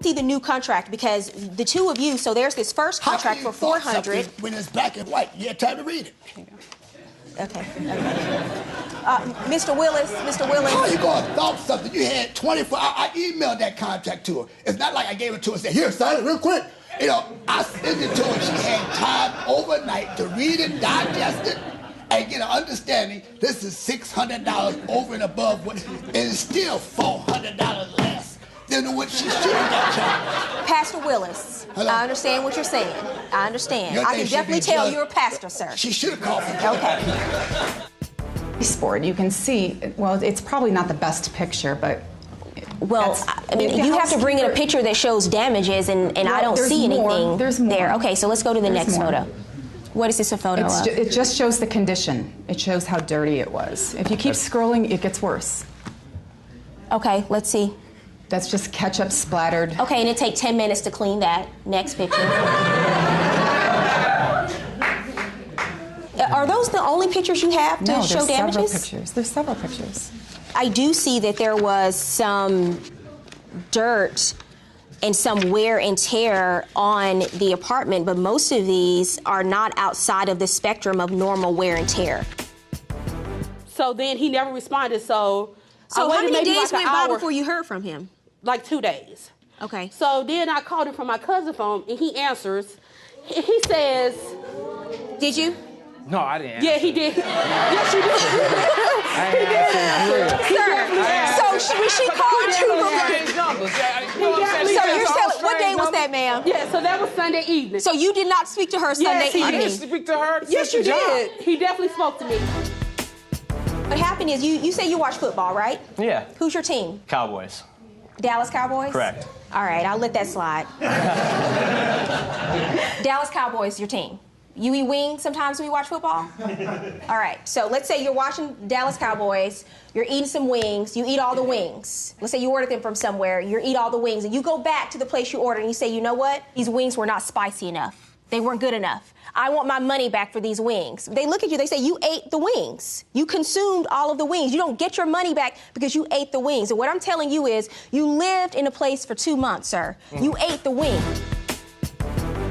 see the new contract because the two of you, so there's this first contract for $400. When it's black and white, you have time to read it. Okay. Mr. Willis. How you gonna thought something? You had 24 hours. I emailed that contract to her. It's not like I gave it to her and said, here, sign it real quick. You know, I sent it to her. She had time overnight to read it, digest it, and get an understanding. This is $600 over and above what, and it's still $400 less than what she should have got charged. Pastor Willis, hello? I understand what you're saying. I understand. I can definitely tell you're a pastor, sir. She should have called for Okay. Sport, you can see, well, it's probably not the best picture, but well, I mean, you have to bring in a picture that shows damages, and well, I don't see anything there. Okay, so let's go to the next photo. What is this a photo of? It just shows the condition. It shows how dirty it was. If you keep scrolling, it gets worse. Okay, let's see. That's just ketchup splattered. Okay, and it takes 10 minutes to clean that. Next picture. Are those the only pictures you have to show damages? There's several pictures. I do see that there was some dirt and some wear and tear on the apartment, but most of these are not outside of the spectrum of normal wear and tear. So then he never responded, so how many days went by before you heard from him? Like 2 days. Okay. So then I called him from my cousin's phone, and he answers. He says... Did you? No, I didn't. Yeah, he did. Yes, you did. He did answer. Sir, so when she called you... So you're telling... What day was that, ma'am? Yeah, so that was Sunday evening. So you did not speak to her Sunday evening? I didn't speak to her. Yes, you did. He definitely spoke to me. What happened is you say you watch football, right? Yeah. Who's your team? Cowboys. Dallas Cowboys? Correct. All right, I'll let that slide. Dallas Cowboys, your team. You eat wings sometimes when you watch football? All right, so let's say you're watching Dallas Cowboys, you're eating some wings, you eat all the wings. Let's say you ordered them from somewhere, you eat all the wings, and you go back to the place you ordered and you say, you know what? These wings were not spicy enough. They weren't good enough. I want my money back for these wings. They look at you, they say, you ate the wings. You consumed all of the wings. You don't get your money back because you ate the wings. And what I'm telling you is, you lived in a place for 2 months, sir. You ate the wing.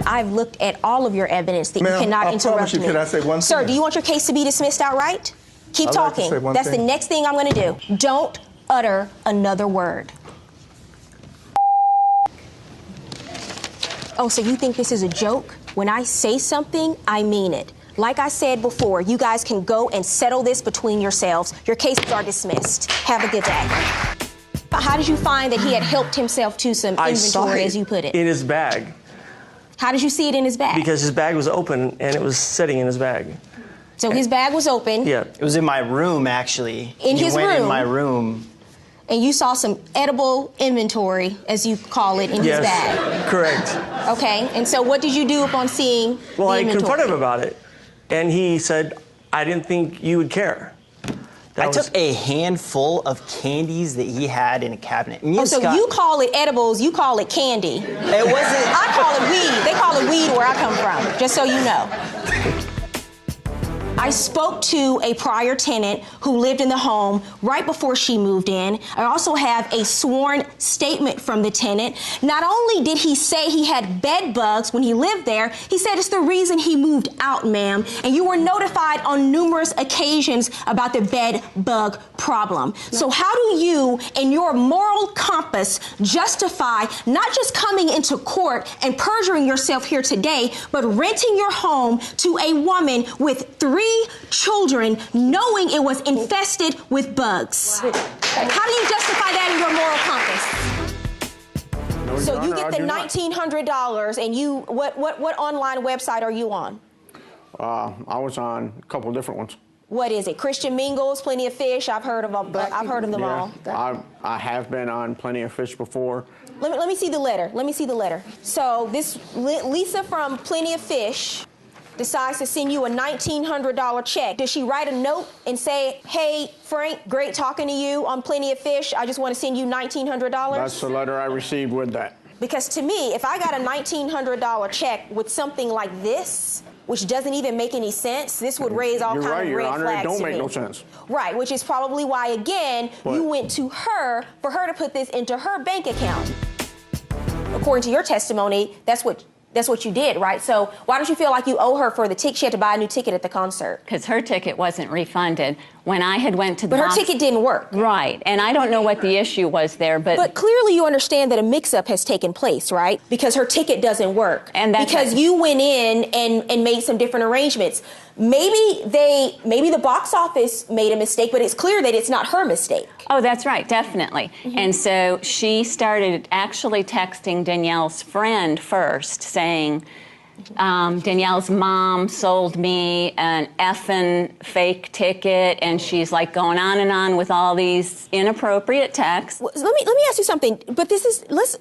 I've looked at all of your evidence that you cannot interrupt me. Can I say one thing? Sir, do you want your case to be dismissed outright? Keep talking. That's the next thing I'm going to do. Don't utter another word. Oh, so you think this is a joke? When I say something, I mean it. Like I said before, you guys can go and settle this between yourselves. Your cases are dismissed. Have a good day. How did you find that he had helped himself to some inventory, as you put it? In his bag. How did you see it in his bag? Because his bag was open and it was sitting in his bag. So his bag was open. Yeah. It was in my room, actually. In his room? You went in my room. And you saw some edible inventory, as you call it, in his bag. Yes, correct. Okay, and so what did you do upon seeing the inventory? I confronted him about it, and he said, I didn't think you would care. I took a handful of candies that he had in a cabinet. So you call it edibles, you call it candy. It wasn't... I call it weed. They call it weed where I come from, just so you know. I spoke to a prior tenant who lived in the home right before she moved in. I also have a sworn statement from the tenant. Not only did he say he had bed bugs when he lived there, he said it's the reason he moved out, ma'am. And you were notified on numerous occasions about the bed bug problem. So how do you, in your moral compass, justify not just coming into court and perjuring yourself here today, but renting your home to a woman with 3 children, knowing it was infested with bugs? How do you justify that in your moral compass? So you get the $1,900, and you what online website are you on? I was on a couple different ones. What is it? Christian Mingles, Plenty of Fish. I've heard of them. I've heard of them all. I have been on Plenty of Fish before. Let me see the letter. Let me see the letter. So this Lisa from Plenty of Fish decides to send you a $1,900 check. Does she write a note and say, hey, Frank, great talking to you on Plenty of Fish. I just want to send you $1,900? That's the letter I received with that. Because to me, if I got a $1,900 check with something like this, which doesn't even make any sense, this would raise all kinds of red flags. It don't make no sense. Right, which is probably why, again, you went to her for her to put this into her bank account. According to your testimony, that's what you did, right? So why don't you feel like you owe her for the ticket? She had to buy a new ticket at the concert. Because her ticket wasn't refunded. When I had went to the But her ticket didn't work. Right, and I don't know what the issue was there, But clearly you understand that a mix-up has taken place, right? Because her ticket doesn't work. And that's because you went in and made some different arrangements. Maybe the box office made a mistake, but it's clear that it's not her mistake. Oh, that's right, definitely. And so she started actually texting Danielle's friend first, saying, Danielle's mom sold me an effing fake ticket, and she's like going on and on with all these inappropriate texts. Let me ask you something. But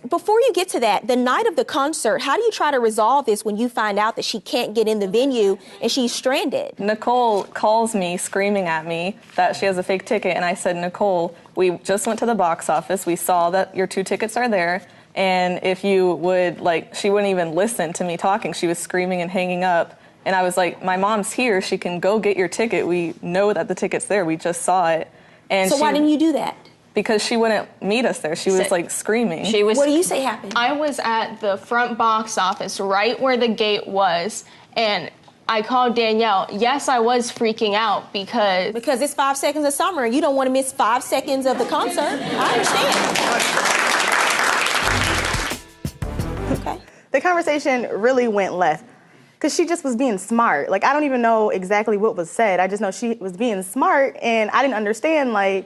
before you get to that, the night of the concert, how do you try to resolve this when you find out that she can't get in the venue and she's stranded? Nicole calls me screaming at me that she has a fake ticket, and I said, Nicole, we just went to the box office. We saw that your 2 tickets are there. And if you would, she wouldn't even listen to me talking. She was screaming and hanging up. And I was like, my mom's here. She can go get your ticket. We know that the ticket's there. We just saw it. And so why didn't you do that? Because she wouldn't meet us there. She was, screaming. What do you say happened? I was at the front box office, right where the gate was, and I called Danielle. Yes, I was freaking out because it's 5 seconds of summer, and you don't want to miss 5 seconds of the concert. I understand. Okay. The conversation really went left because she just was being smart. I don't even know exactly what was said. I just know she was being smart, and I didn't understand, I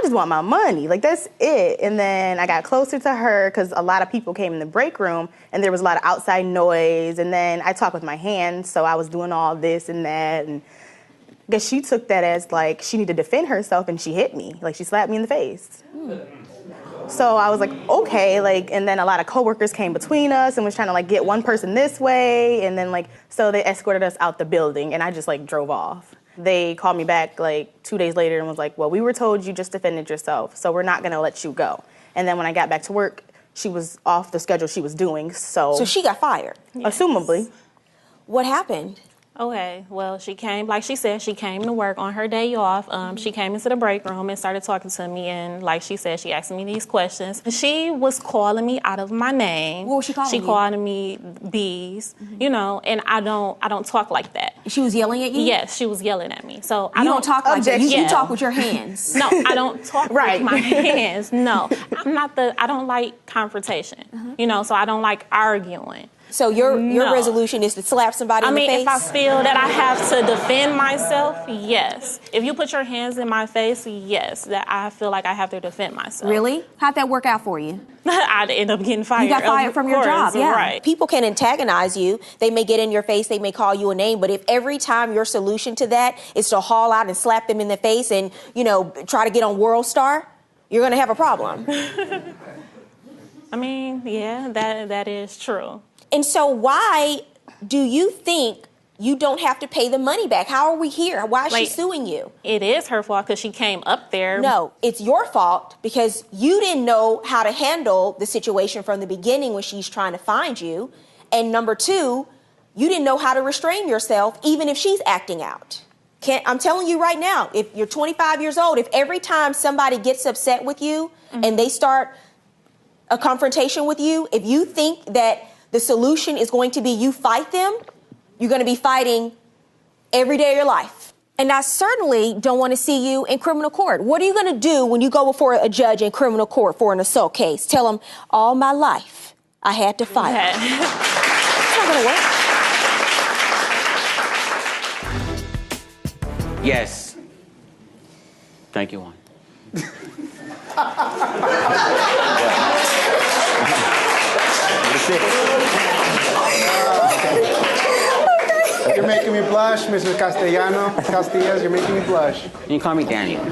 just want my money. That's it. And then I got closer to her because a lot of people came in the break room, and there was a lot of outside noise. And then I talked with my hands, so I was doing all this and that. And I guess she took that as, she needed to defend herself, and she hit me. She slapped me in the face. So I was like, okay, and then a lot of coworkers came between us and was trying to get one person this way, and then so they escorted us out the building, and I just drove off. They called me back 2 days later and was like, well, we were told you just defended yourself, so we're not gonna let you go. And then when I got back to work, she was off the schedule she was doing, so. So she got fired? Yes. Assumably. What happened? Okay, well, she came, like she said, she came to work on her day off. She came into the break room and started talking to me, and like she said, she asked me these questions. She was calling me out of my name. What was she calling you? She calling me bees, and I don't talk like that. She was yelling at you? Yes, she was yelling at me. So you don't talk like that. You talk with your hands. No, I don't talk with my hands. No, I don't like confrontation. So I don't like arguing. So your resolution is to slap somebody in the face? If I feel that I have to defend myself, yes. If you put your hands in my face, yes, that I feel like I have to defend myself. Really? How'd that work out for you? I'd end up getting fired. You got fired from your job, yeah. Right. People can antagonize you. They may get in your face. They may call you a name. But if every time your solution to that is to haul out and slap them in the face and, try to get on World Star, you're going to have a problem. Yeah, that is true. And so why do you think you don't have to pay the money back? How are we here? Why is she suing you? It is her fault because she came up there. No, it's your fault because you didn't know how to handle the situation from the beginning when she's trying to find you. And number 2, you didn't know how to restrain yourself even if she's acting out. I'm telling you right now, if you're 25 years old, if every time somebody gets upset with you and they start a confrontation with you, if you think that the solution is going to be you fight them, you're going to be fighting every day of your life. And I certainly don't want to see you in criminal court. What are you going to do when you go before a judge in criminal court for an assault case? Tell them, all my life, I had to fight. It's not going to work. Yes. Thank you, Juan. You're making me blush, Mr. Castillas, you're making me blush. You can call me Daniel. I'm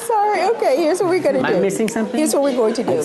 sorry. Okay, here's what we're going to do. Am I missing something? Here's what we're going to do.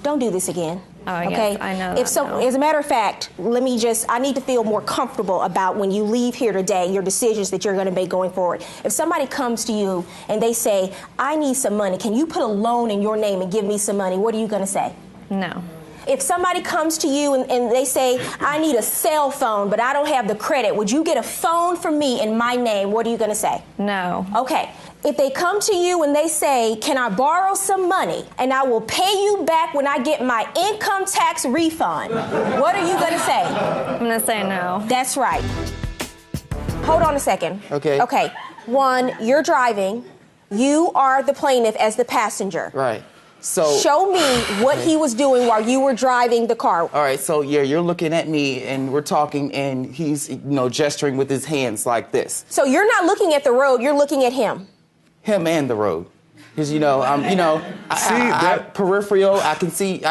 Don't do this again. Oh, okay? Yes, I know As a matter of fact, I need to feel more comfortable about when you leave here today, your decisions that you're going to make going forward. If somebody comes to you and they say, I need some money, can you put a loan in your name and give me some money? What are you going to say? No. If somebody comes to you and they say, I need a cell phone, but I don't have the credit, would you get a phone from me in my name? What are you going to say? No. Okay. If they come to you and they say, can I borrow some money and I will pay you back when I get my income tax refund, what are you going to say? I'm going to say no. That's right. Hold on a second. Okay. Okay. One, you're driving. You are the plaintiff as the passenger. Right. So show me what he was doing while you were driving the car. All right, so yeah, you're looking at me and we're talking and he's, gesturing with his hands like this. So you're not looking at the road, you're looking at him. Him and the road. Because, peripheral, I can see.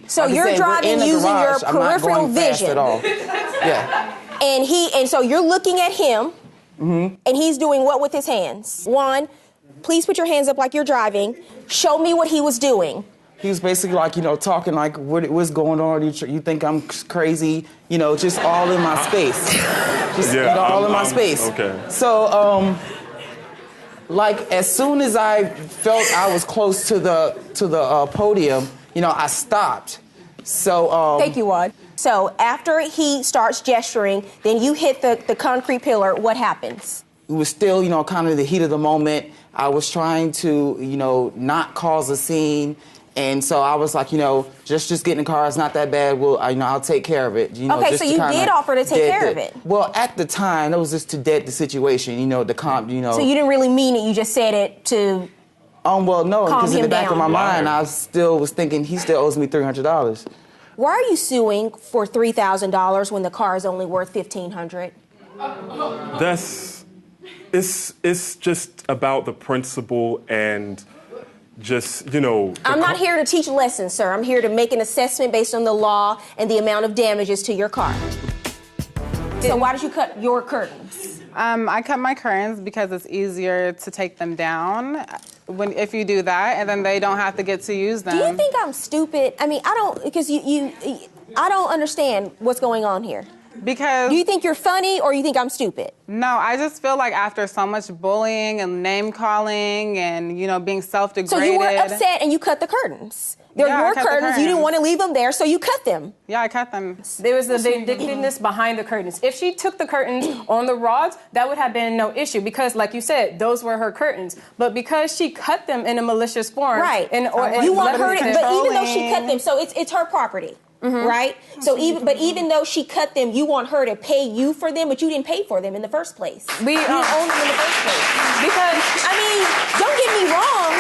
So like you're driving using your peripheral vision. At all. Yeah. And so you're looking at him, mm-hmm. and he's doing what with his hands? One, please put your hands up like you're driving. Show me what he was doing. He was basically talking like, what's going on? You think I'm crazy? Just all in my space. All in my space. Okay. So, as soon as I felt I was close to the podium, I stopped. So, Thank you, Juan. So after he starts gesturing, then you hit the concrete pillar. What happens? It was still, kind of the heat of the moment. I was trying to, not cause a scene. And so I was like, just get in the car. It's not that bad. I'll take care of it. Okay, so you did offer to take care of it. Well, at the time, that was just to dead the situation, So you didn't really mean it. You just said it to well, no, because in the back of my mind, Liar. I still was thinking he still owes me $300. Why are you suing for $3,000 when the car is only worth $1,500? It's just about the principle and just, I'm not here to teach lessons, sir. I'm here to make an assessment based on the law and the amount of damages to your car. So why did you cut your curtains? I cut my curtains because it's easier to take them down if you do that, and then they don't have to get to use them. Do you think I'm stupid? I mean, I don't, because I don't understand what's going on here. Because... Do you think you're funny or you think I'm stupid? No, I just feel like after so much bullying and name-calling and, being self-degraded... So you were upset and you cut the curtains. They're your curtains. You didn't want to leave them there, so you cut them. Yeah, I cut them. There was the vindictiveness behind the curtains. If she took the curtains on the rods, that would have been no issue because, like you said, those were her curtains. But because she cut them in a malicious form... Right. You want her to... But even though she cut them, so it's her property. Mm-hmm. Right? So even though she cut them, you want her to pay you for them, but you didn't pay for them in the first place. You didn't own them in the first place. Because, don't get me wrong,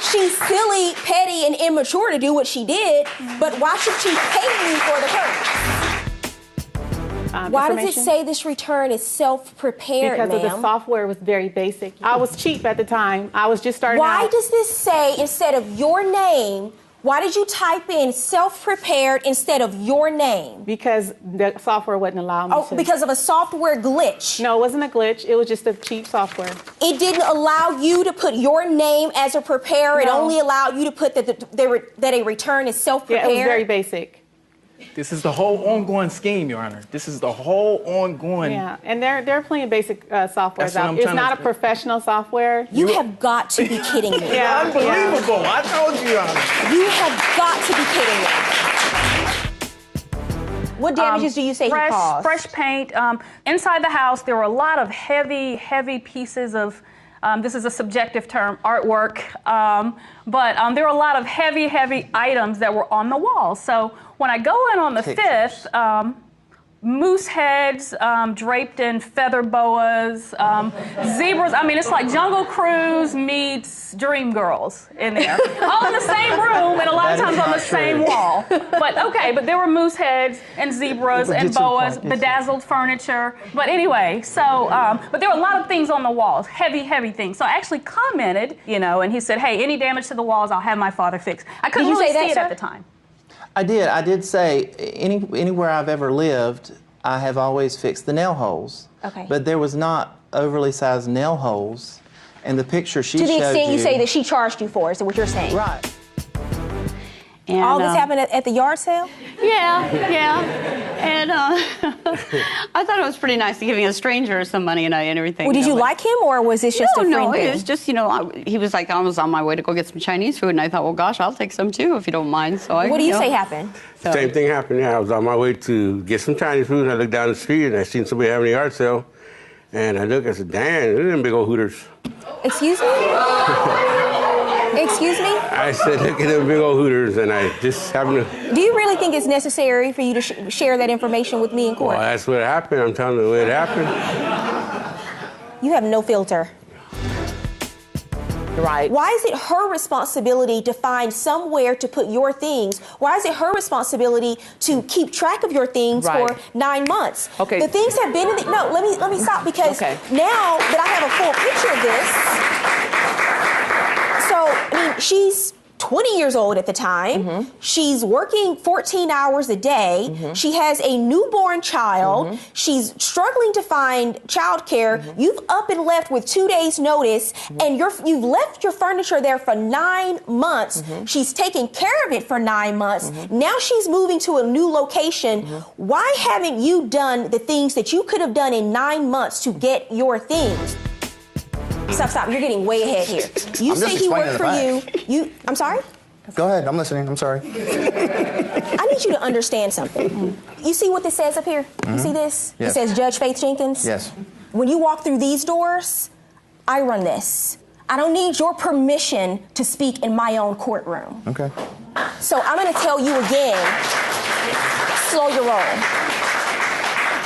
she's silly, petty, and immature to do what she did, but why should she pay you for the curtains? Why does it say this return is self-prepared, Because the software was very basic. I was cheap at the time. I was just starting out. Why does this say, instead of your name, why did you type in self-prepared instead of your name? Because the software wouldn't allow me to. Because of a software glitch? No, it wasn't a glitch. It was just a cheap software. It didn't allow you to put your name as a preparer. No. It only allowed you to put that a return is self-prepared? Yeah, it was very basic. This is the whole ongoing scheme, Your Honor. This is the whole ongoing... Yeah, and there are plenty of basic softwares out. It's not a professional software. You have got to be kidding me. Yeah, unbelievable. Yeah. I told you, Your Honor. You have got to be kidding me. What damages do you say he caused? Fresh paint. Inside the house, there were a lot of heavy pieces of... this is a subjective term, artwork, but there were a lot of heavy items that were on the walls. So when I go in on the 5th, moose heads draped in feather boas, zebras. It's like Jungle Cruise meets Dreamgirls in there. All in the same room and a lot of times on the same wall. But there were moose heads and zebras and boas, bedazzled furniture. But anyway, so, but there were a lot of things on the walls, heavy things. So I actually commented, and he said, hey, any damage to the walls, I'll have my father fix. I couldn't really see it at the time. I did say anywhere I've ever lived, I have always fixed the nail holes. Okay. But there was not overly sized nail holes. And the picture she showed you... To the extent you say that she charged you for, is what you're saying? Right. And, all this happened at the yard sale? Yeah. And I thought it was pretty nice giving a stranger some money and everything. Well, did you like him, or was this just a friend No, thing? it was just, he was like, I was on my way to go get some Chinese food, and I thought, well, gosh, I'll take some too, if you don't mind. So what do you say happened? Same thing happened. Yeah, I was on my way to get some Chinese food, and I looked down the street, and I seen somebody having a yard sale. And I look, I said, damn, look at them big old hooters. Excuse me? Excuse me? I said, look at them big old hooters, and I just happened to... Do you really think it's necessary for you to share that information with me in court? Well, that's what happened. I'm telling you what happened. You have no filter. Right. Why is it her responsibility to find somewhere to put your things? Why is it her responsibility to keep track of your things for 9 months? Okay. The things have been in the... No, let me stop, because now that I have a full picture of this... So, I mean, she's 20 years old at the time. She's working 14 hours a day. She has a newborn child. She's struggling to find childcare. You've up and left with 2 days' notice, and you've left your furniture there for 9 months. She's taking care of it for 9 months. Now she's moving to a new location. Why haven't you done the things that you could have done in 9 months to get your things? Stop. You're getting way ahead here. You say he worked for you. I'm sorry? Go ahead. I'm listening. I'm sorry. I need you to understand something. You see what this says up here? You see this? Yes. It says Judge Faith Jenkins. Yes. When you walk through these doors, I run this. I don't need your permission to speak in my own courtroom. Okay. So I'm going to tell you again, slow your roll.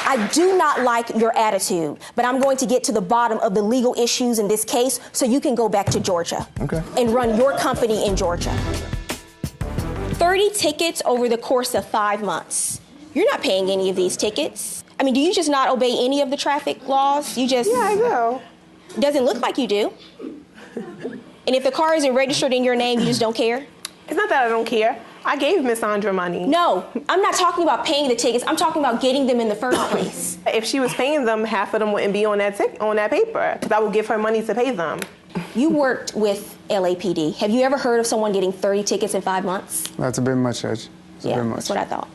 I do not like your attitude, but I'm going to get to the bottom of the legal issues in this case so you can go back to Georgia and run your company in Georgia. 30 tickets over the course of 5 months. You're not paying any of these tickets. I mean, do you just not obey any of the traffic laws? You just... Yeah, I do. Doesn't look like you do. And if the car isn't registered in your name, you just don't care? It's not that I don't care. I gave Miss Sandra money. No, I'm not talking about paying the tickets. I'm talking about getting them in the first place. If she was paying them, half of them wouldn't be on that paper, because I would give her money to pay them. You worked with LAPD. Have you ever heard of someone getting 30 tickets in 5 months? That's a bit much, Judge. That's what I thought.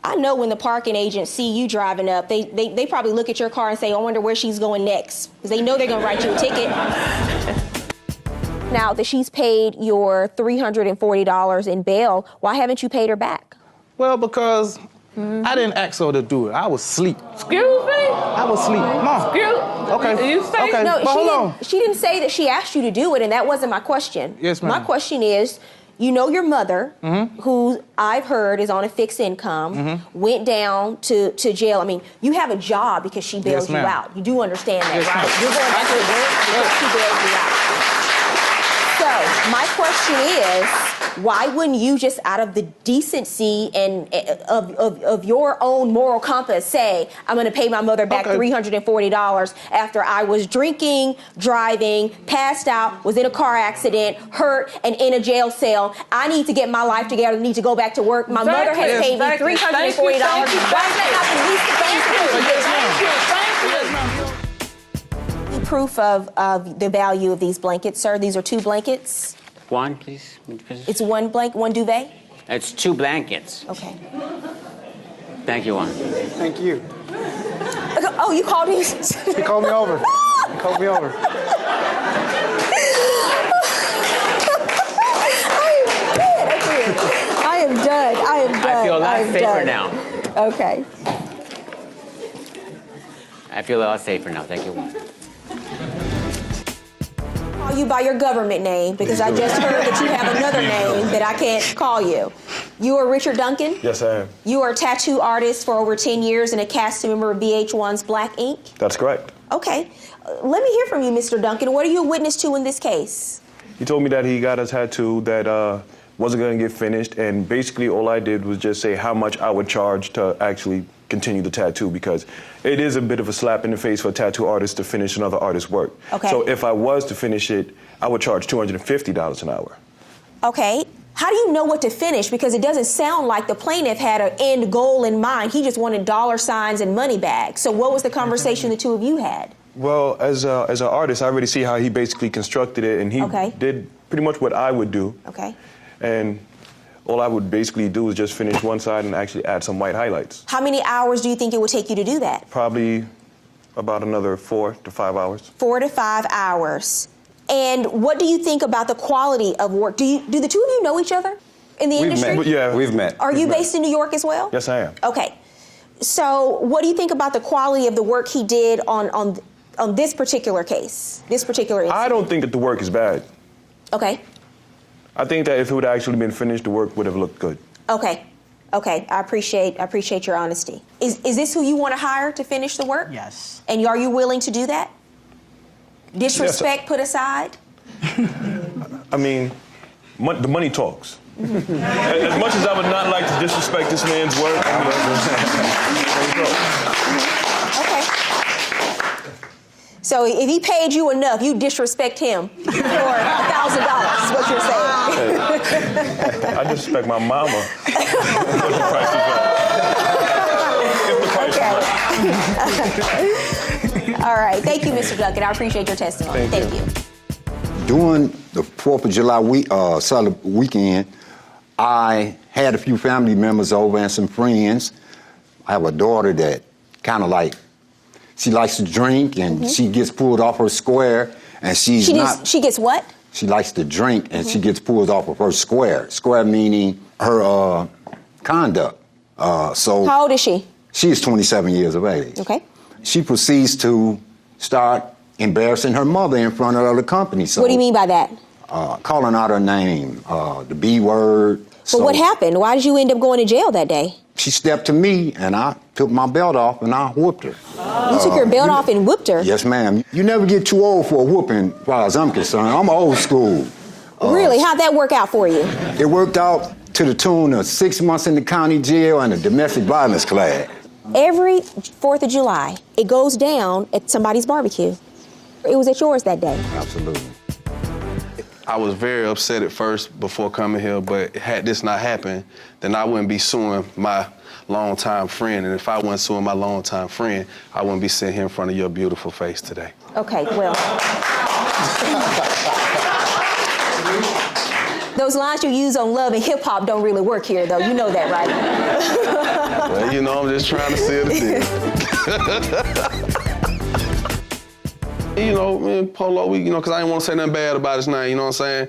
I know when the parking agents see you driving up, they probably look at your car and say, I wonder where she's going next, because they know they're going to write you a ticket. Now that she's paid your $340 in bail, why haven't you paid her back? Well, because I didn't ask her to do it. I was asleep. Excuse me? I was asleep. Mom. Okay. You say okay. No, but hold on. she didn't say that she asked you to do it, and that wasn't my question. Yes, ma'am. My question is, you know your mother, who I've heard is on a fixed income, went down to jail. I mean, you have a job because she bailed you out. You do understand that, right? You're going back to work because she bailed you out. So my question is, why wouldn't you just out of the decency and of your own moral compass say, I'm going to pay my mother back $340 after I was drinking, driving, passed out, was in a car accident, hurt, and in a jail cell. I need to get my life together, need to go back to work. My mother has paid me $340. Why is that not the least of proof of the value of these blankets, sir? These are 2 blankets. One, please. It's one duvet? It's 2 blankets. Okay. Thank you, Juan. Thank you. Oh, you called me? He called me over. He called me over. I am done. I feel a lot safer now. Okay. I feel a lot safer now. Thank you, Juan. Call you by your government name because I just heard that you have another name that I can't call you. You are Richard Duncan? Yes, I am. You are a tattoo artist for over 10 years and a cast member of VH1's Black Ink? That's correct. Okay. Let me hear from you, Mr. Duncan. What are you a witness to in this case? He told me that he got a tattoo that wasn't going to get finished, and basically all I did was just say how much I would charge to actually continue the tattoo, because it is a bit of a slap in the face for a tattoo artist to finish another artist's work. Okay. So if I was to finish it, I would charge $250 an hour. Okay. How do you know what to finish? Because it doesn't sound like the plaintiff had an end goal in mind. He just wanted dollar signs and money bags. So what was the conversation the two of you had? Well, as an artist, I already see how he basically constructed it, and he did pretty much what I would do. Okay. And all I would basically do is just finish one side and actually add some white highlights. How many hours do you think it would take you to do that? Probably about another 4 to 5 hours. 4 to 5 hours. And what do you think about the quality of work? Do the two of you know each other in the industry? Yeah, we've met. Are you based in New York as well? Yes, I am. Okay. So what do you think about the quality of the work he did on this particular case, this particular incident? I don't think that the work is bad. Okay. I think that if it would have actually been finished, the work would have looked good. Okay. Okay. I appreciate your honesty. Is this who you want to hire to finish the work? Yes. And are you willing to do that? Disrespect put aside? I mean, the money talks. As much as I would not like to disrespect this man's work, Okay. So if he paid you enough, you disrespect him for $1,000, is what you're saying. I disrespect my mama. If the price is right. If the price is right. All right. Thank you, Mr. Duckett. I appreciate your testimony. Thank you. During the 4th of July weekend, I had a few family members over and some friends. I have a daughter that kind of like, she likes to drink and she gets pulled off her square and she gets what? She likes to drink and she gets pulled off of her square. Square meaning her conduct. So how old is she? She is 27 years of age. Okay. She proceeds to start embarrassing her mother in front of the company. So, What do you mean by that? Calling out her name, the B word. But what happened? Why did you end up going to jail that day? She stepped to me and I took my belt off and I whooped her. You took your belt off and whooped her? Yes, ma'am. You never get too old for a whooping, as far as I'm concerned. I'm old school. Really? How'd that work out for you? It worked out to the tune of 6 months in the county jail and a domestic violence class. Every 4th of July, it goes down at somebody's barbecue. It was at yours that day. Absolutely. I was very upset at first before coming here, but had this not happened, then I wouldn't be suing my longtime friend. And if I wasn't suing my longtime friend, I wouldn't be sitting here in front of your beautiful face today. Okay, well. Those lines you use on love and hip hop don't really work here, though. You know that, right? Well, you know, I'm just trying to seal the deal. You know, me and Polo, because I didn't want to say nothing bad about his name, you know what I'm saying?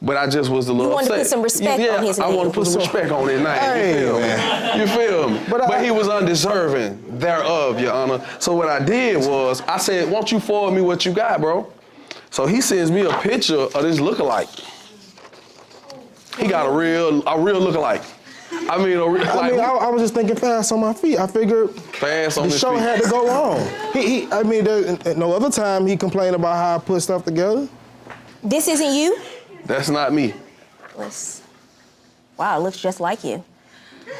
But I just was a little upset. You wanted to put some respect on his name. I want to put some respect on his name. Hey, you feel me? But he was undeserving thereof, Your Honor. So what I did was, I said, won't you forward me what you got, bro? So he sends me a picture of this lookalike. He got a real lookalike. I mean, I was just thinking fast on my feet. I figured fast on the show had to go on. There's no other time he complained about how I put stuff together. This isn't you? That's not me. Wow, it looks just like you.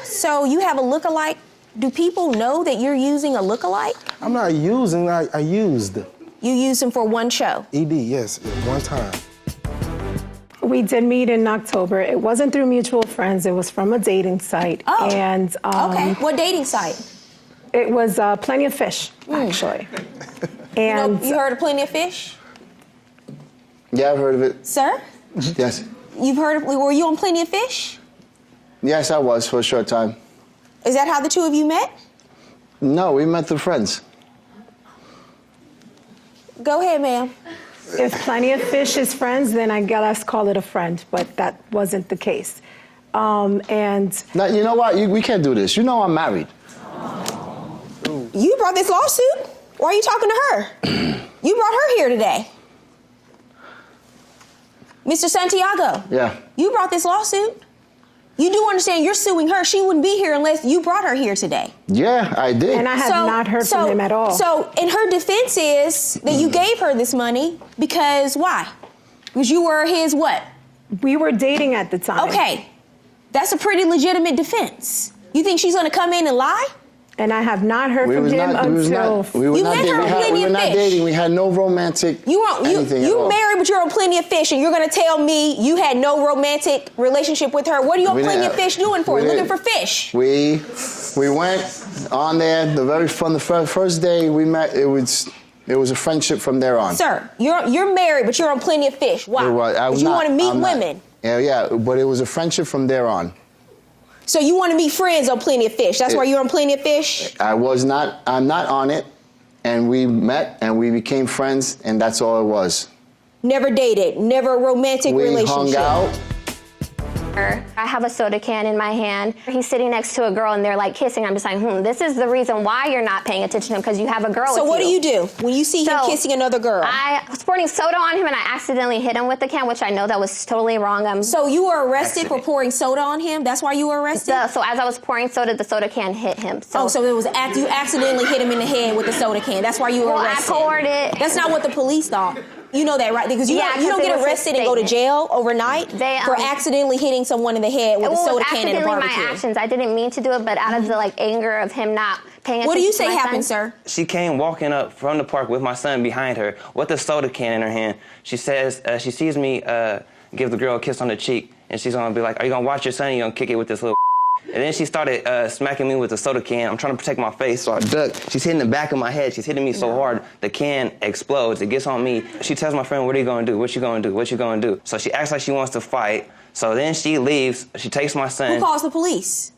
So you have a lookalike. Do people know that you're using a lookalike? I'm not using, I used. You used him for one show? ED, yes, one time. We did meet in October. It wasn't through mutual friends. It was from a dating site. Oh, and, okay. What dating site? It was Plenty of Fish, actually. And you heard of Plenty of Fish? Yeah, I've heard of it. Sir? Yes. You've heard of, were you on Plenty of Fish? Yes, I was for a short time. Is that how the two of you met? No, we met through friends. Go ahead, ma'am. If Plenty of Fish is friends, then I guess call it a friend, but that wasn't the case. And now, you know what? We can't do this. You know I'm married. You brought this lawsuit? Why are you talking to her? You brought her here today. Mr. Santiago. Yeah. You brought this lawsuit? You do understand you're suing her. She wouldn't be here unless you brought her here today. Yeah, I did. And I have not heard from him at all. So, and her defense is that you gave her this money because why? Because you were his what? We were dating at the time. Okay. That's a pretty legitimate defense. You think she's going to come in and lie? And I have not heard from him until... We were not dating. We had no romantic anything You at all. married, but you're on Plenty of Fish, and you're going to tell me you had no romantic relationship with her. What are you on Plenty of Fish doing for? Looking for fish? We went on there from the first day we met. It was a friendship from there on. Sir, you're married, but you're on Plenty of Fish. Why? Because you want to meet women. Yeah, but it was a friendship from there on. So you want to meet friends on Plenty of Fish. That's why you're on Plenty of Fish? I'm not on it. And we met and we became friends, and that's all it was. Never dated, never a romantic relationship. We hung out. I have a soda can in my hand. He's sitting next to a girl and they're like kissing. I'm just like, this is the reason why you're not paying attention to him, because you have a girl So with what you. do you do when you see him kissing another girl? I was pouring soda on him and I accidentally hit him with the can, which I know that was totally wrong. So you were arrested for pouring soda on him? That's why you were arrested? So as I was pouring soda, the soda can hit him. So it was you accidentally hit him in the head with the soda can. That's why you were arrested. I poured it. That's not what the police thought. You know that, right? Because you don't get arrested and go to jail overnight for accidentally hitting someone in the head with a soda can and a barbecue. My actions. I didn't mean to do it, but out of the anger of him not paying attention. What do you say to my happened, son. sir? She came walking up from the park with my son behind her with a soda can in her hand. She says, she sees me give the girl a kiss on the cheek, and she's gonna be like, "Are you gonna watch your son? Or you gonna kick it with this little?" And then she started smacking me with the soda can. I'm trying to protect my face, so I duck. She's hitting the back of my head. She's hitting me so hard, the can explodes. It gets on me. She tells my friend, "What are you gonna do? What you gonna do? What you gonna do?" So she acts like she wants to fight. So then she leaves. She takes my son. Who calls the police?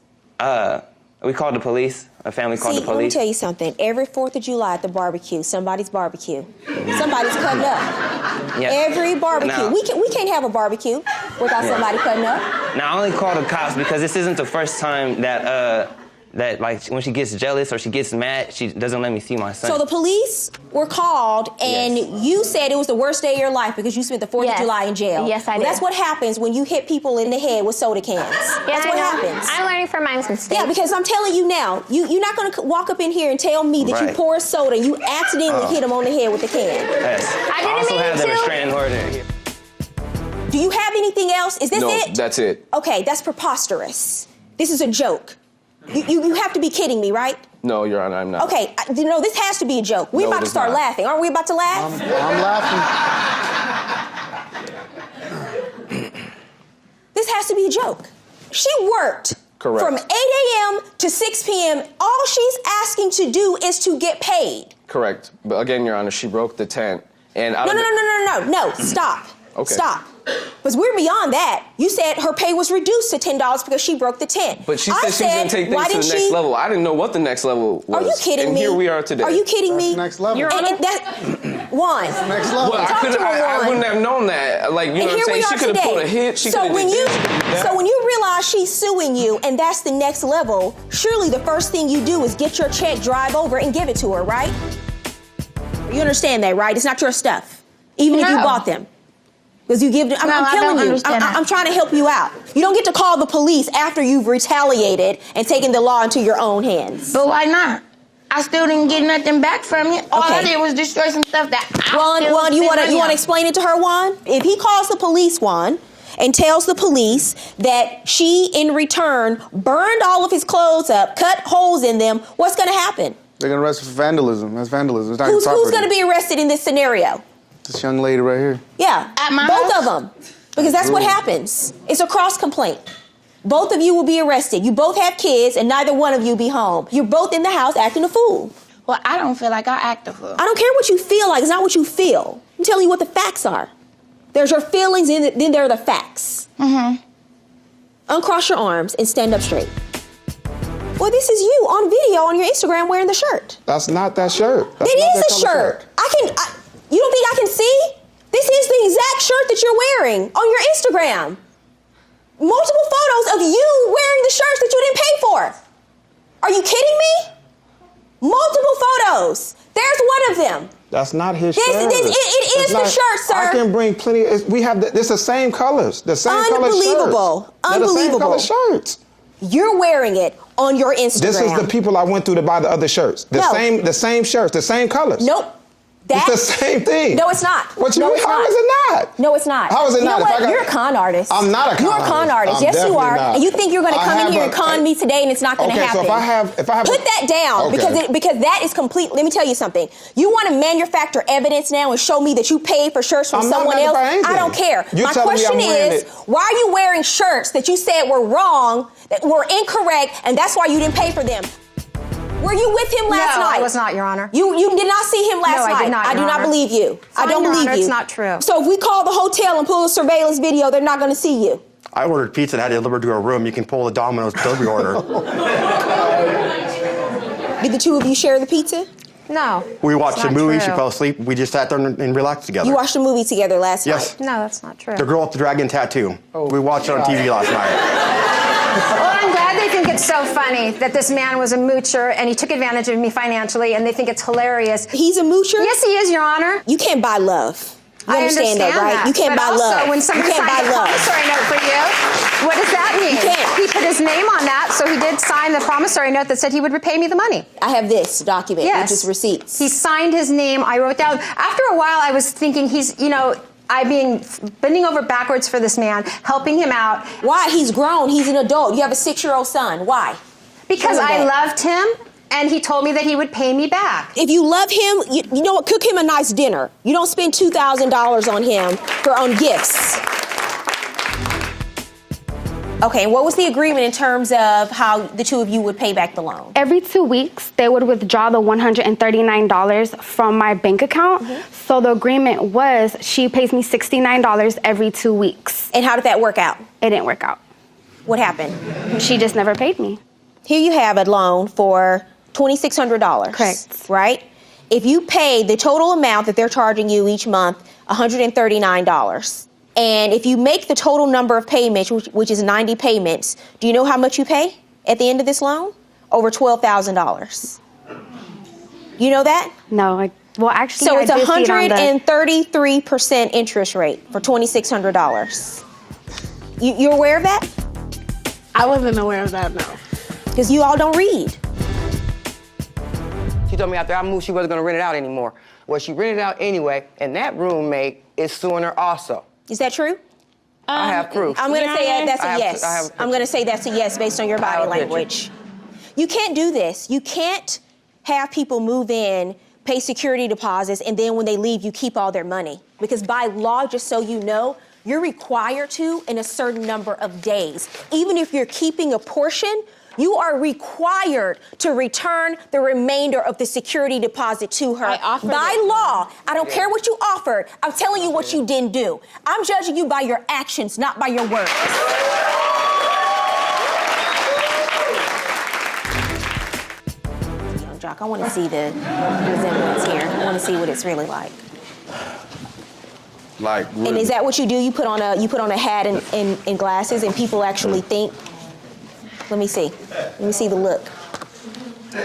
We called the police. A family called the Let me police. tell you something. Every 4th of July at the barbecue, somebody's barbecue. Somebody's cutting up. Yeah. Every barbecue. Now- We can't have a barbecue without somebody cutting up. Now, I only call the cops because this isn't the first time that like when she gets jealous or she gets mad, she doesn't let me see my son. So the police were called, and you said it was the worst day of your life because you spent the 4th of July in jail. Yes, I did. That's what happens when you hit people in the head with soda cans. That's what happens. I'm learning from my mistakes. Yeah, because I'm telling you now, you're not going to walk up in here and tell me that you Right. pour soda and you accidentally hit him on the head with the can. Yes. I also have the restraining order here. Do you have anything else? Is this No, it? that's it. Okay, that's preposterous. This is a joke. You have to be kidding me, right? No, Your Honor, I'm not. Okay, this has to be a joke. We're No, about it to is start not. laughing. Aren't we about to laugh? I'm laughing. This has to be a joke. She worked Correct. from 8 a.m. to 6 p.m. All she's asking to do is to get paid. Correct. But again, Your Honor, she broke the tent. And No, stop. Okay. Stop. Because we're beyond that. You said her pay was reduced to $10 because she broke the tent. But she said she was going to take things to the next level. I didn't know what the next level was. Are you kidding and me? here we are today. Are you kidding me? Next level. Juan. Next level. Well, I wouldn't have known that. Like, you know what I'm saying? She could have pulled a hit. She could have did this. So when you realize she's suing you and that's the next level, surely the first thing you do is get your check, drive over, and give it to her, right? You understand that, right? It's not your stuff. Even if you bought them. Because you give, I'm telling you, I'm trying to help you out. You don't get to call the police after you've retaliated and taken the law into your own hands. But why not? I still didn't get nothing back from it. All I did was destroy some stuff that Juan, you want to explain it to her, Juan? If he calls the police, Juan, and tells the police that she, in return, burned all of his clothes up, cut holes in them, what's going to happen? They're going to arrest her for vandalism. That's vandalism. It's not your Who's property. going to be arrested in this scenario? This young lady right here. Yeah, both of them. Because that's what happens. It's a cross complaint. Both of you will be arrested. You both have kids, and neither one of you be home. You're both in the house acting a fool. Well, I don't feel like I act a fool. I don't care what you feel like. It's not what you feel. I'm telling you what the facts are. There's your feelings, and then there are the facts. Mm-hmm. Uncross your arms and stand up straight. Well, this is you on video on your Instagram wearing the shirt. That's not that shirt. It is a shirt. You don't think I can see? This is the exact shirt that you're wearing on your Instagram. Multiple photos of you wearing the shirts that you didn't pay for. Are you kidding me? Multiple photos. There's one of them. That's not his It shirt. is the shirt, sir. I can bring plenty. We have. It's the same colors. The same color shirts. Unbelievable. They're the same color shirts. You're wearing it on your Instagram. This is the people I went through to buy the other shirts. The same shirts, the same colors. Nope. It's the same thing. No, it's not. What you no, mean? it's How not. is it not? No, it's not. How is it you not? Know what? You're a con artist. I'm not a con artist. You're a con artist. I'm Yes, you definitely are. not. And you think you're going to come in here and con me today, and it's not going to happen. Okay, so if I have put that down because that is complete. Let me tell you something. You want to manufacture evidence now and show me that you paid for shirts from someone else? I don't care. My question is, why are you wearing shirts that you said were wrong, that were incorrect, and that's why you didn't pay for them? Were you with him last night? No, I was not, Your Honor. You did not see him last night? No, I did not, I do Your not Honor. believe you. I don't Your believe Honor, you. it's not true. So if we call the hotel and pull a surveillance video, they're not going to see you. I ordered pizza and had it delivered to a room. You can pull the Domino's delivery order. Did the two of you share the pizza? No. We watched it's a not movie. true. She fell asleep. We just sat there and relaxed together. You watched a movie together last Yes. night? No, that's not true. The girl with the dragon tattoo. We watched it on TV last night. Well, I'm glad they think it's so funny that this man was a moocher and he took advantage of me financially, and they think it's hilarious. He's a moocher? Yes, he is, Your Honor. You can't buy love. You I understand that, right? that. You can't But buy also, love. when somebody you can't signs buy a love. promissory note for you, what does that mean? You can't. He put his name on that, so he did sign the promissory note that said he would repay me the money. I have this document, Yes. which is receipts. He signed his name. I wrote down. After a while, I was thinking I being bending over backwards for this man, helping him out. Why? He's grown. He's an adult. You have a 6-year-old son. Why? Because I loved him, and he told me that he would pay me back. If you love him, you know what? Cook him a nice dinner. You don't spend $2,000 on him on gifts. Okay, and what was the agreement in terms of how the two of you would pay back the loan? Every 2 weeks, they would withdraw the $139 from my bank account. So the agreement was she pays me $69 every 2 weeks. And how did that work out? It didn't work out. What happened? She just never paid me. Here you have a loan for $2,600. Correct. Right? If you pay the total amount that they're charging you each month, $139, and if you make the total number of payments, which is 90 payments, do you know how much you pay at the end of this loan? Over $12,000. You know that? No. Well, actually, so it's I did see it on the- 133% interest rate for $2,600. You're aware of that? I wasn't aware of that, no. Because you all don't read. She told me after I moved, she wasn't going to rent it out anymore. Well, she rented it out anyway, and that roommate is suing her also. Is that true? I have proof. I'm going to say that's a I have- yes. I have- I'm going to say that's a yes based on your body language. You can't do this. You can't have people move in, pay security deposits, and then when they leave, you keep all their money. Because by law, just so you know, you're required to in a certain number of days. Even if you're keeping a portion, you are required to return the remainder of the security deposit to her. By law, I don't care what you offered. I'm telling you what you didn't do. I'm judging you by your actions, not by your words. Young Jock, I want to see the resemblance here. I want to see what it's really like. Like, And is that what you do? You put on a hat and glasses, and people actually think. Let me see. Let me see the look.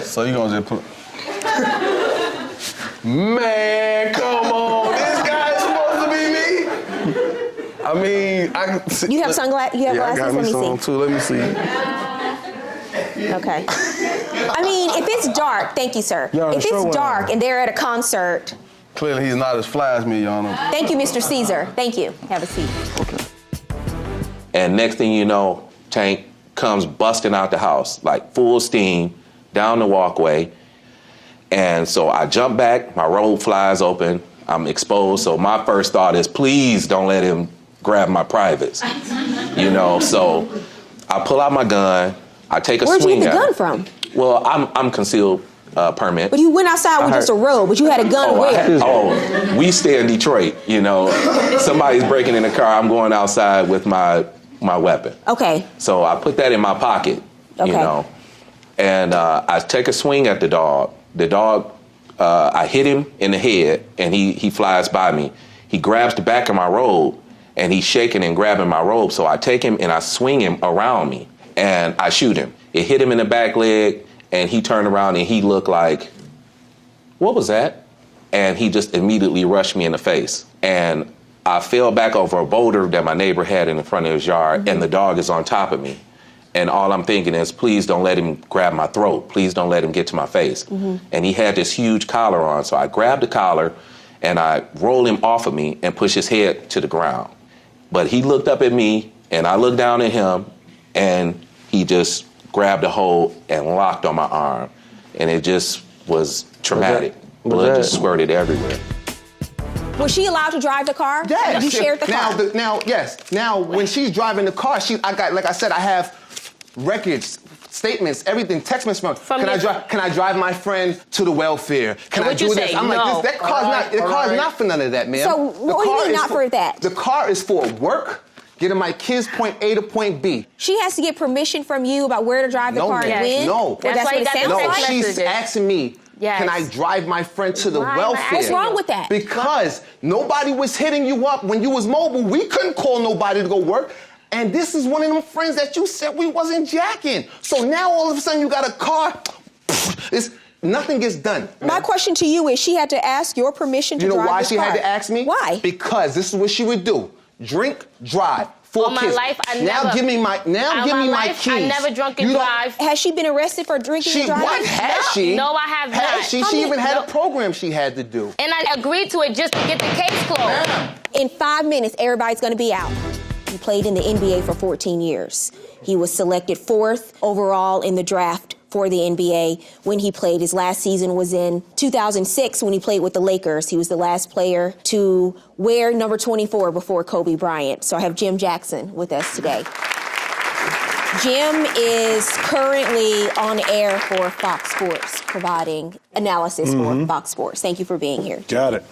So you gonna just put? Man, come on! This guy is supposed to be me. I mean, You have sunglasses. You have glasses. I got me Let me some see. too. Let me see. Okay. I mean, if it's dark, thank you, sir. Yeah, If sure it's will. dark and they're at a concert, Clearly, he's not as fly as me, Your Honor. thank you, Mr. Caesar. Thank you. Have a seat. And next thing you know, Tank comes busting out the house, like full steam, down the walkway. And so I jump back, my robe flies open, I'm exposed. So my first thought is, please don't let him grab my privates. You know, so I pull out my gun, I take a Where'd you swing get the at gun him. from? Well, I'm concealed permit. But you went outside with just a robe, but you had a gun where? We stay in Detroit, you know. Somebody's breaking in the car, I'm going outside with my weapon. Okay. So I put that in my pocket, you Okay. know, and I take a swing at the dog. The dog, I hit him in the head, and he flies by me. He grabs the back of my robe, and he's shaking and grabbing my robe. So I take him and I swing him around me, and I shoot him. It hit him in the back leg, and he turned around and he looked like, what was that? And he just immediately rushed me in the face. And I fell back over a boulder that my neighbor had in the front of his yard, and the dog is on top of me. And all I'm thinking is, please don't let him grab my throat. Please don't let him get to my face. And he had this huge collar on. So I grabbed the collar and I rolled him off of me and pushed his head to the ground. But he looked up at me and I looked down at him, and he just grabbed a hold and locked on my arm. And it just was traumatic. Blood just squirted everywhere. Was she allowed to drive the car? Yes. You shared the car. Now, when she's driving the car, like I said, I have records, statements, everything, text messages from. Can I drive my friend to the welfare? Can I do this? I'm like, that car's not for none of that, man. So what do you mean not for that? The car is for work, getting my kids point A to point B. She has to get permission from you about where to drive the car and when? No. That's what it sounds like? She's asking me, Yes. Can I drive my friend to the Why? welfare? What's wrong with that? Because nobody was hitting you up when you was mobile. We couldn't call nobody to go work. And this is one of them friends that you said we wasn't jacking. So now all of a sudden you got a car. Nothing gets done. My question to you is, she had to ask your permission to drive You know why this she car. had to ask me? Why? Because this is what she would do. Drink, drive. 4 All my kids. life, I now never- give me my keys. I never drunk and You don't- drive. Has she been arrested for drinking and driving? What? Has she? No, I have not. Has she? She even had a program she had to do. And I agreed to it just to get the case closed. In 5 minutes, everybody's going to be out. He played in the NBA for 14 years. He was selected 4th overall in the draft for the NBA when he played. His last season was in 2006 when he played with the Lakers. He was the last player to wear number 24 before Kobe Bryant. So I have Jim Jackson with us today. Jim is currently on air for Fox Sports, providing analysis for Fox Sports. Thank you for being here. Got it.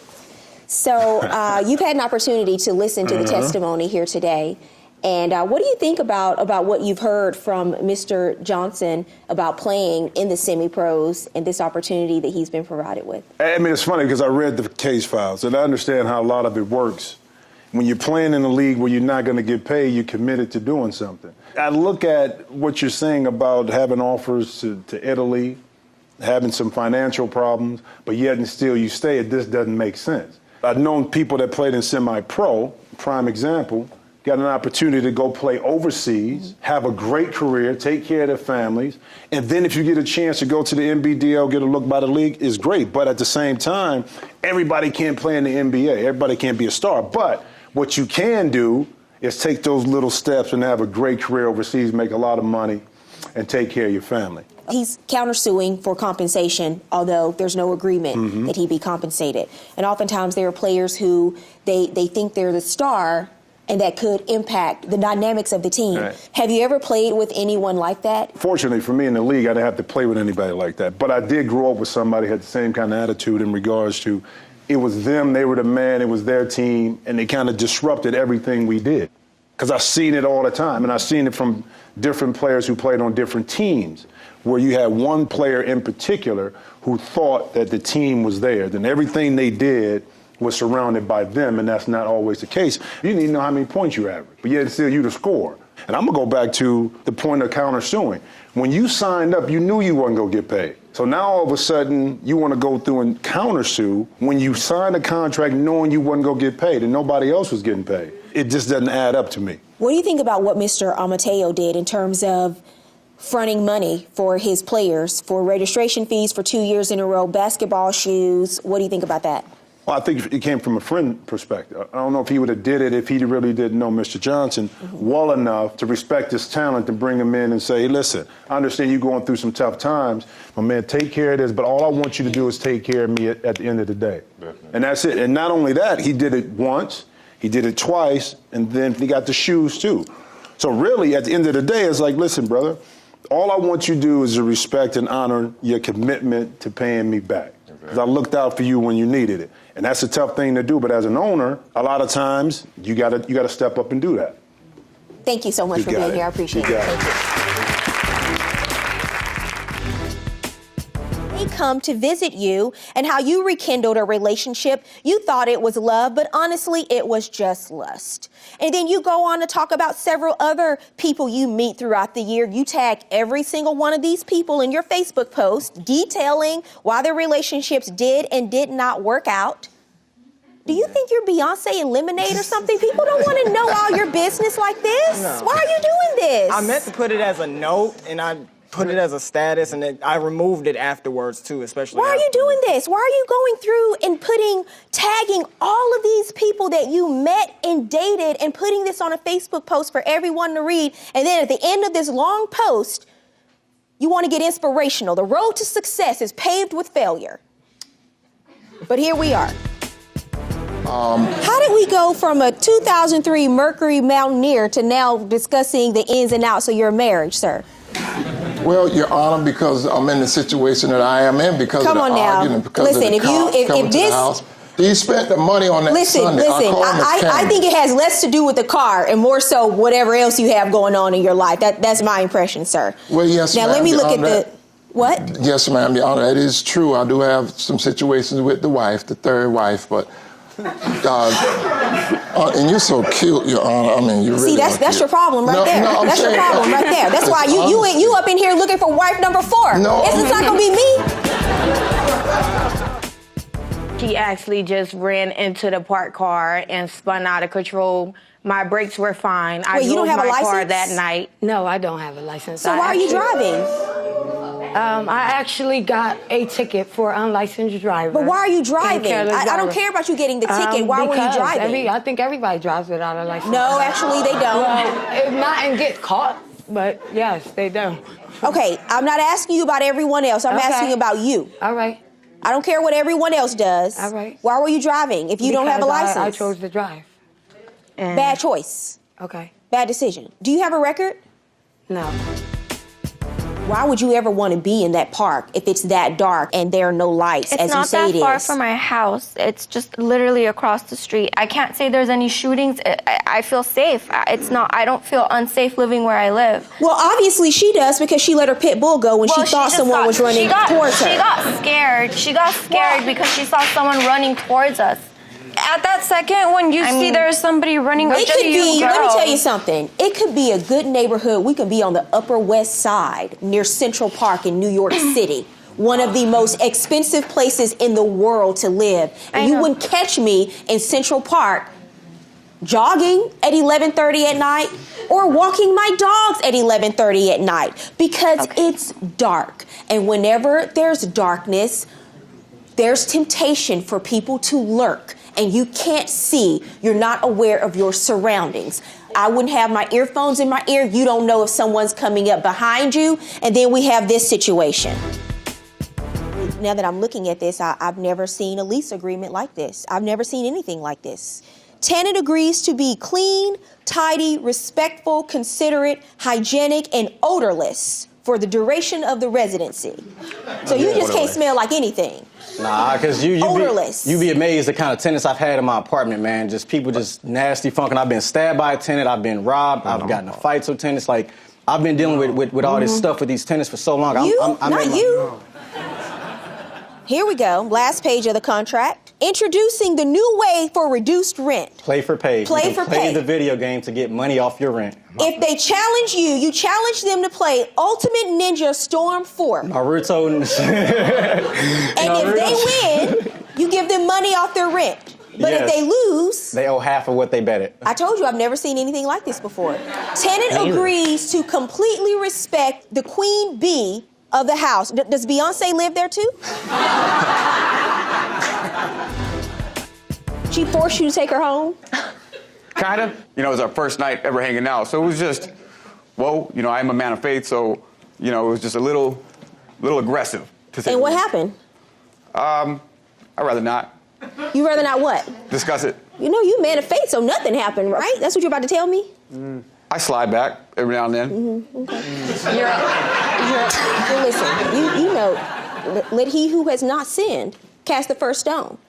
So you've had an opportunity to listen to the testimony here today. And what do you think about what you've heard from Mr. Johnson about playing in the semi-pros and this opportunity that he's been provided with? I mean, it's funny because I read the case files and I understand how a lot of it works. When you're playing in a league where you're not going to get paid, you're committed to doing something. I look at what you're saying about having offers to Italy, having some financial problems, but yet and still you stay. It just doesn't make sense. I've known people that played in semi-pro, prime example, got an opportunity to go play overseas, have a great career, take care of their families, and then if you get a chance to go to the NBDL, get a look by the league, is great. But at the same time, everybody can't play in the NBA. Everybody can't be a star. But what you can do is take those little steps and have a great career overseas, make a lot of money, and take care of your family. He's countersuing for compensation, although there's no agreement that he be compensated. And oftentimes there are players who they think they're the star, and that could impact the dynamics of the team. Right. Have you ever played with anyone like that? Fortunately for me in the league, I didn't have to play with anybody like that. But I did grow up with somebody who had the same kind of attitude in regards to it was them, they were the man, it was their team, and they kind of disrupted everything we did. Because I've seen it all the time, and I've seen it from different players who played on different teams, where you had one player in particular who thought that the team was there. Then everything they did was surrounded by them, and that's not always the case. You didn't even know how many points you averaged, but yet still you the score. And I'm gonna go back to the point of countersuing. When you signed up, you knew you wasn't gonna get paid. So now all of a sudden, you wanna go through and countersue when you signed a contract knowing you wasn't gonna get paid and nobody else was getting paid. It just doesn't add up to me. What do you think about what Mr. Amateo did in terms of fronting money for his players, for registration fees for 2 years in a row, basketball shoes? What do you think about that? Well, I think it came from a friend perspective. I don't know if he would have did it if he really didn't know Mr. Johnson well enough to respect his talent and bring him in and say, hey, listen, I understand you're going through some tough times. My man, take care of this, but all I want you to do is take care of me at the end of the day. Definitely. And that's it. And not only that, he did it once, he did it twice, and then he got the shoes too. So really, at the end of the day, it's like, listen, brother, all I want you to do is to respect and honor your commitment to paying me back. Because I looked out for you when you needed it. And that's a tough thing to do, but as an owner, a lot of times you gotta step up and do that. Thank you so much for being here. I appreciate it. Thank you. They come to visit you and how you rekindled a relationship. You thought it was love, but honestly, it was just lust. And then you go on to talk about several other people you meet throughout the year. You tag every single one of these people in your Facebook post, detailing why their relationships did and did not work out. Do you think you're Beyonce and Lemonade or something? People don't want to know all your business like this. No. Why are you doing this? I meant to put it as a note, and I put it as a status, and then I removed it afterwards, too, especially. Why are you doing this? Why are you going through and tagging all of these people that you met and dated and putting this on a Facebook post for everyone to read? And then at the end of this long post, you want to get inspirational. The road to success is paved with failure. But here we are. How did we go from a 2003 Mercury Mountaineer to now discussing the ins and outs of your marriage, sir? Well, Your Honor, because I'm in the situation that I am in because of the argument, because of the cops coming to the house. He spent the money on that Sunday. I think it has less to do with the car and more so whatever else you have going on in your life. That's my impression, sir. Well, yes, now let me look at What? Yes, ma'am, Your Honor, it is true. I do have some situations with the wife, the third wife, but and you're so cute, Your Honor. I mean, you really. See, that's your problem right there. No, that's your problem right there. That's why you up in here looking for wife number 4. No, it's not gonna be me. She actually just ran into the parked car and spun out of control. My brakes were fine. I you don't have drove a my car license? that night. No, I don't have a license. So why are you driving? I actually got a ticket for unlicensed driver. But why are you driving? I don't care about you getting the ticket. Why were you driving? I think everybody drives without a license. No, actually, they don't. Well, if not and get caught, but yes, they do. Okay, I'm not asking you about everyone else. I'm asking about you. All right. I don't care what everyone else does. All right. Why were you driving if you don't have a license? I chose to drive. Bad choice. Okay. Bad decision. Do you have a record? No. Why would you ever want to be in that park if it's that dark and there are no lights, as you say it is? It's not that far from my house. It's just literally across the street. I can't say there's any shootings. I feel safe. I don't feel unsafe living where I live. Well, obviously she does because she let her pit bull go when she thought someone was running towards her. She got scared. She got scared because she saw someone running towards us. At that second, when you see there's somebody running, it could be, let me tell you something. It could be a good neighborhood. We could be on the Upper West Side near Central Park in New York City. One of the most expensive places in the world to live. And you wouldn't catch me in Central Park jogging at 11:30 at night or walking my dogs at 11:30 at night because it's dark. And whenever there's darkness, there's temptation for people to lurk. And you can't see, you're not aware of your surroundings. I wouldn't have my earphones in my ear. You don't know if someone's coming up behind you. And then we have this situation. Now that I'm looking at this, I've never seen a lease agreement like this. I've never seen anything like this. Tenant agrees to be clean, tidy, respectful, considerate, hygienic, and odorless for the duration of the residency. So you just can't smell like anything. Nah, because you be amazed the kind of tenants I've had in my apartment, man. Just people just nasty funkin'. I've been stabbed by a tenant. I've been robbed. I've gotten in fights with tenants. Like, I've been dealing with all this stuff with these tenants for so long. Not you. Here we go. Last page of the contract. Introducing the new way for reduced rent. Play for pay. Play for pay. Play the video game to get money off your rent. If they challenge you, you challenge them to play Ultimate Ninja Storm 4. Naruto. And if they win, you give them money off their rent. But if they lose, they owe half of what they betted. I told you I've never seen anything like this before. Tenant agrees to completely respect the queen bee of the house. Does Beyonce live there too? She forced you to take her home? Kind of. You know, it was our first night ever hanging out. So it was just, whoa, you know, I'm a man of faith, so, you know, it was just a little aggressive to say. And what happened? I'd rather not. You rather not what? Discuss it. You know, you man of faith, so nothing happened, right? That's what you're about to tell me? I slide back every now and then. Okay. Listen, you know, let he who has not sinned cast the first stone.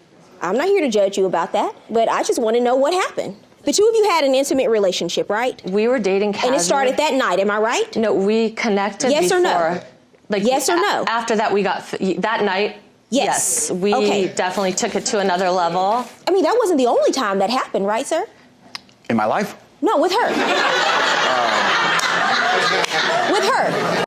I'm not here to judge you about that, but I just want to know what happened. The two of you had an intimate relationship, right? We were dating casually. And it started that night, am I right? No, we connected yes before. Or no? Like, yes or no? After that, we got, that night, yes. We definitely took it to another level. I mean, that wasn't the only time that happened, right, sir? In my life? No, with her. With her.